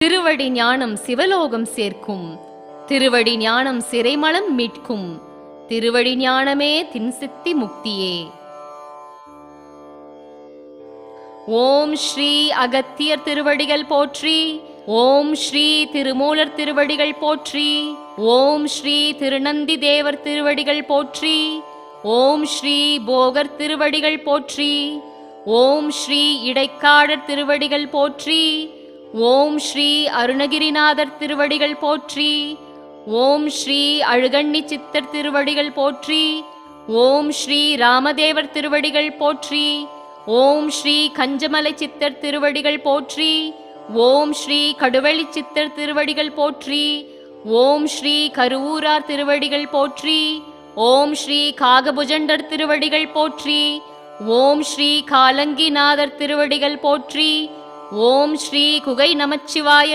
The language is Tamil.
திருவடி ஞானம் சிவலோகம் சேர்க்கும். திருவடி ஞானம் சிறைமலம் மீட்கும். திருவடி ஞானமே தின்சித்தி முக்தியே. ஓம் ஸ்ரீ அகத்தியர் திருவடிகள் போற்றி. ஓம் ஸ்ரீ திருமூலர் திருவடிகள் போற்றி. ஓம் ஸ்ரீ திருநந்தி தேவர் திருவடிகள் போற்றி. ஓம் ஸ்ரீ போகர் திருவடிகள் போற்றி. ஓம் ஸ்ரீ இடைக்காடர் திருவடிகள் போற்றி. ஓம் ஸ்ரீ அருணகிரிநாதர் திருவடிகள் போற்றி. ஓம் ஸ்ரீ அழுகண்ணி சித்தர் திருவடிகள் போற்றி. ஓம் ஸ்ரீ ராமதேவர் திருவடிகள் போற்றி. ஓம் ஸ்ரீ கஞ்சமலை சித்தர் திருவடிகள் போற்றி. ஓம் ஸ்ரீ கடுவெளி சித்தர் திருவடிகள் போற்றி. ஓம் ஸ்ரீ கருவூரார் திருவடிகள் போற்றி. ஓம் ஸ்ரீ காகபுஜண்டர் திருவடிகள் போற்றி. ஓம் ஸ்ரீ காலங்கிநாதர் திருவடிகள் போற்றி. ஓம் ஸ்ரீ குகை நமச்சிவாய